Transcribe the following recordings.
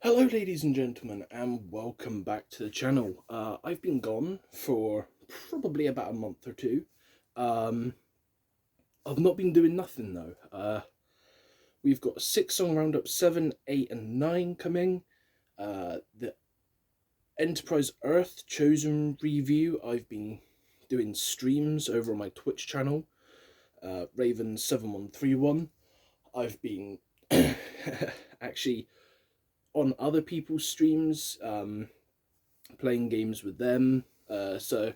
Hello ladies and gentlemen, and welcome back to the channel. I've been gone for probably about a month or two. Um, I've not been doing nothing though. We've got 6 song roundup, 7, 8 and 9 coming. The Enterprise Earth Chosen review, I've been doing streams over on my Twitch channel, Raven7131. I've been actually on other people's streams, playing games with them. So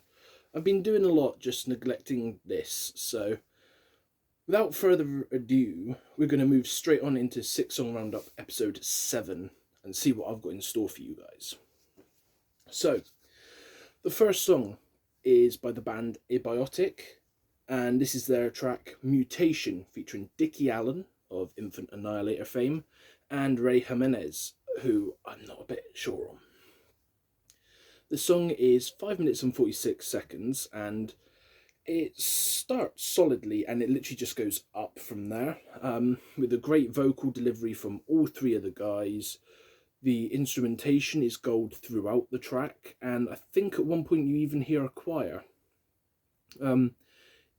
I've been doing a lot, just neglecting this. So without further ado, we're going to move straight on into 6 song roundup episode 7 and see what I've got in store for you guys. So the first song is by the band Abiotic, and this is their track Mutation, featuring Dickie Allen of Infant Annihilator fame and Ray Jimenez, who I'm not a bit sure on. The song is 5 minutes and 46 seconds, and it starts solidly and it literally just goes up from there, with a great vocal delivery from all three of the guys. The instrumentation is gold throughout the track, and I think at one point you even hear a choir.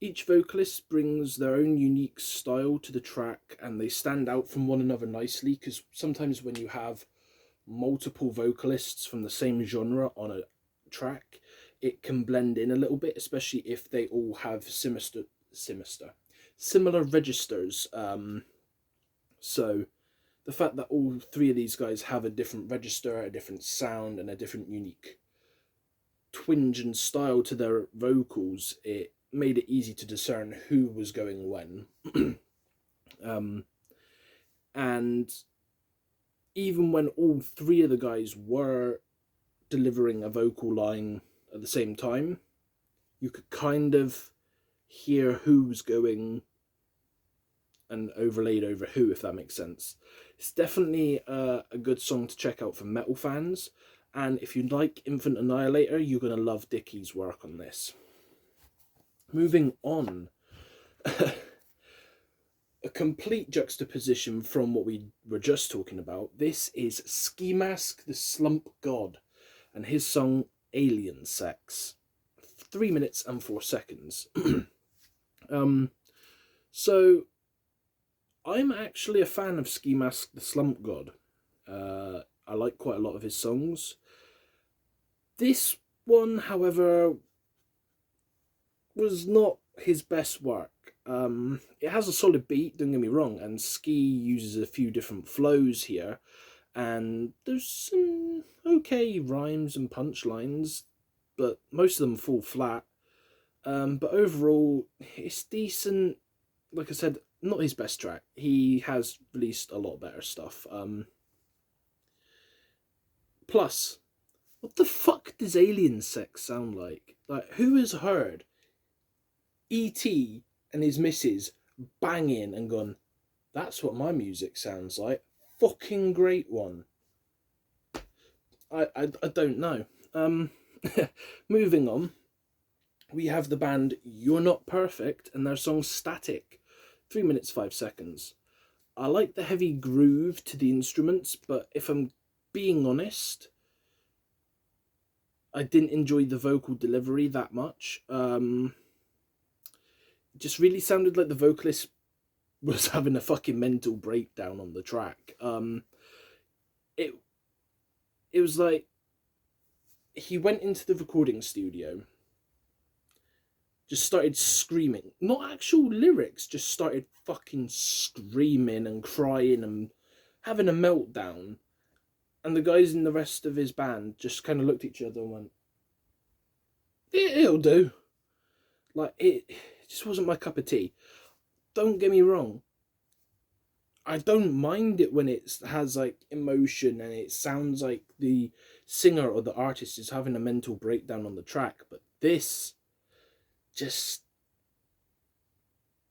Each vocalist brings their own unique style to the track, and they stand out from one another nicely, because sometimes when you have multiple vocalists from the same genre on a track, it can blend in a little bit, especially if they all have similar registers. So the fact that all three of these guys have a different register, a different sound, and a different unique twinge and style to their vocals, it made it easy to discern who was going when. And even when all three of the guys were delivering a vocal line at the same time, you could kind of hear who's going and overlaid over who, if that makes sense. It's definitely a good song to check out for metal fans, and if you like Infant Annihilator, you're going to love Dickie's work on this. Moving on, a complete juxtaposition from what we were just talking about. This is Ski Mask, the Slump God, and his song Alien Sex. 3 minutes and 4 seconds. So I'm actually a fan of Ski Mask, the Slump God. I like quite a lot of his songs. This one, however, was not his best work. It has a solid beat, don't get me wrong, and Ski uses a few different flows here, and there's some okay rhymes and punchlines, but most of them fall flat. But overall, it's decent. Like I said, not his best track. He has released a lot better stuff. Plus, what the fuck does Alien Sex sound like? Like, who has heard E.T. and his missus banging and gone, that's what my music sounds like? Fucking great one. I don't know. Moving on, we have the band You're Not Perfect and their song Static, 3 minutes 5 seconds. I like the heavy groove to the instruments, but if I'm being honest, I didn't enjoy the vocal delivery that much. It just really sounded like the vocalist was having a fucking mental breakdown on the track. It was like he went into the recording studio, just started screaming, not actual lyrics, just started fucking screaming and crying and having a meltdown, and the guys in the rest of his band just kind of looked at each other and went, it'll do. Like, it just wasn't my cup of tea. Don't get me wrong, I don't mind it when it has like emotion and it sounds like the singer or the artist is having a mental breakdown on the track, but this just,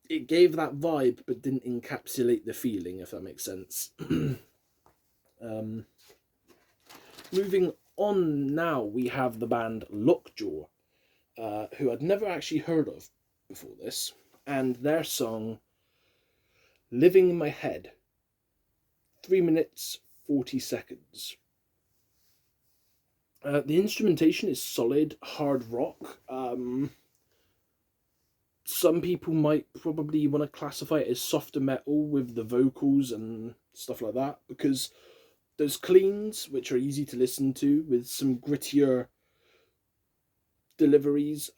it gave that vibe but didn't encapsulate the feeling, if that makes sense. Moving on now, we have the band Lockjaw, who I'd never actually heard of before this, and their song Living in My Head, 3 minutes 40 seconds. The instrumentation is solid, hard rock. Some people might probably want to classify it as softer metal with the vocals and stuff like that, because there's cleans, which are easy to listen to, with some grittier deliveries,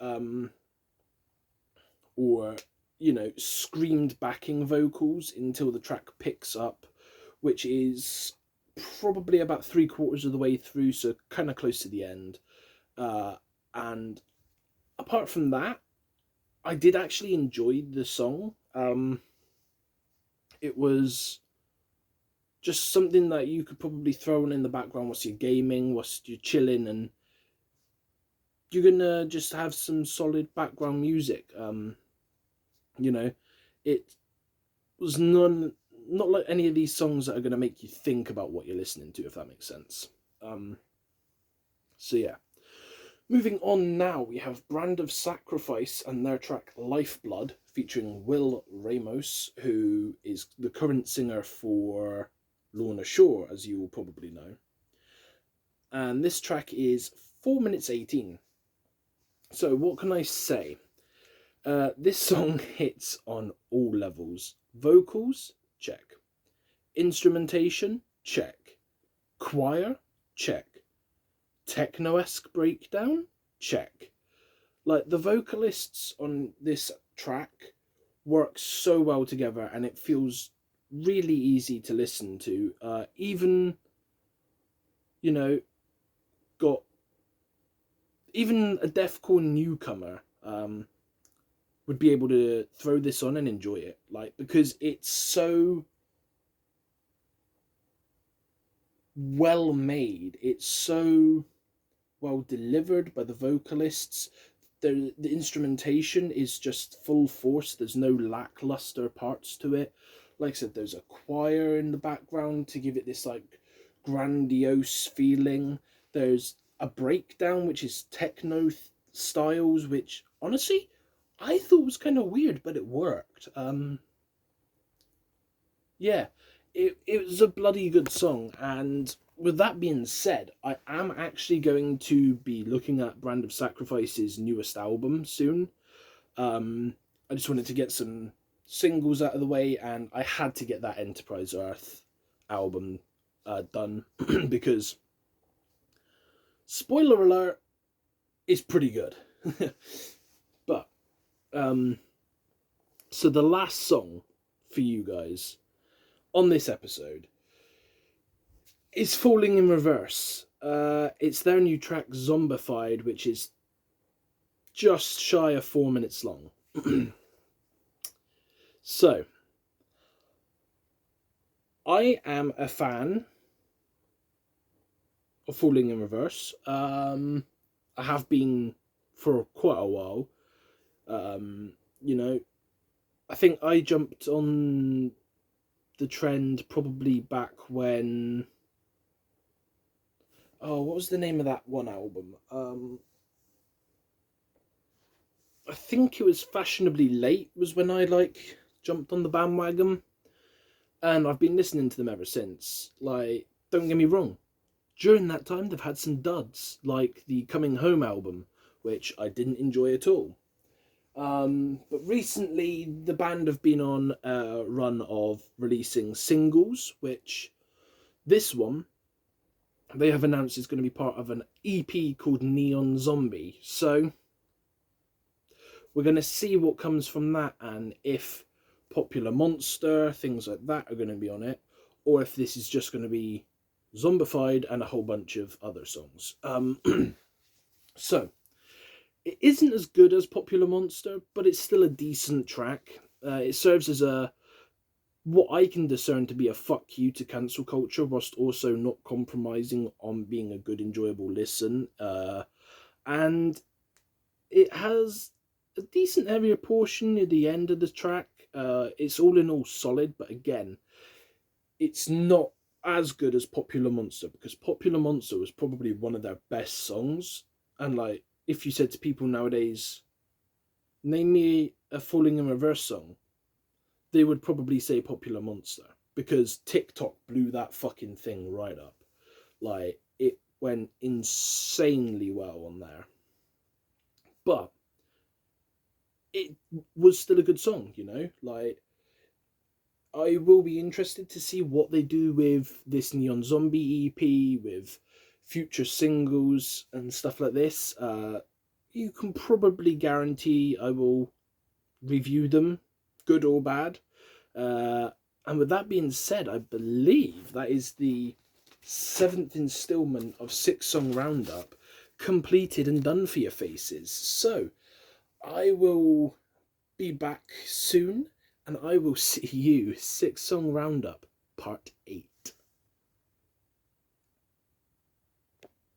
or, screamed backing vocals until the track picks up, which is probably about 3/4 of the way through, so kind of close to the end. And apart from that, I did actually enjoy the song. It was just something that you could probably throw on in the background whilst you're gaming, whilst you're chilling, and you're gonna just have some solid background music. It was not like any of these songs that are gonna make you think about what you're listening to, if that makes sense. So yeah. Moving on now, we have Brand of Sacrifice and their track Lifeblood, featuring Will Ramos, who is the current singer for Lorna Shore, as you will probably know. And this track is 4 minutes 18. So what can I say? This song hits on all levels. Vocals, check. Instrumentation, check. Choir, check. Techno-esque breakdown, check. Like, the vocalists on this track work so well together, and it feels really easy to listen to. Even a deathcore newcomer would be able to throw this on and enjoy it, like, because it's so well made, it's so well delivered by the vocalists. The instrumentation is just full force. There's no lackluster parts to it. Like I said, there's a choir in the background to give it this like grandiose feeling. There's a breakdown which is techno styles, which honestly I thought was kind of weird, but it worked. Yeah, it was a bloody good song. And with that being said, I am actually going to be looking at Brand of Sacrifice's newest album soon. I just wanted to get some singles out of the way, and I had to get that Enterprise Earth album done because, spoiler alert, it's pretty good. But so the last song for you guys on this episode is Falling in Reverse. It's their new track Zombified, which is just shy of 4 minutes long. So, I am a fan of Falling in Reverse. I have been for quite a while. I think I jumped on the trend probably back when... Oh, what was the name of that one album? I think it was Fashionably Late was when I jumped on the bandwagon, and I've been listening to them ever since. Like, don't get me wrong, during that time they've had some duds, like the Coming Home album, which I didn't enjoy at all. But recently the band have been on a run of releasing singles, which this one they have announced is going to be part of an EP called Neon Zombie. So we're going to see what comes from that, and if Popular Monster, things like that are going to be on it, or if this is just going to be Zombified and a whole bunch of other songs. So, it isn't as good as Popular Monster, but it's still a decent track. It serves as what I can discern to be a fuck you to cancel culture, whilst also not compromising on being a good, enjoyable listen. And it has a decent heavier portion near the end of the track. It's all in all solid, but again, it's not as good as Popular Monster, because Popular Monster was probably one of their best songs. And if you said to people nowadays, name me a Falling in Reverse song, they would probably say Popular Monster. because TikTok blew that fucking thing right up. Like, it went insanely well on there. But it was still a good song, you know? Like, I will be interested to see what they do with this Neon Zombie EP, with future singles and stuff like this. You can probably guarantee I will review them, good or bad. Uh, and with that being said, I believe that is the seventh installment of Six Song Roundup completed and done for your faces. So I will be back soon, and I will see you Six Song Roundup Part 8.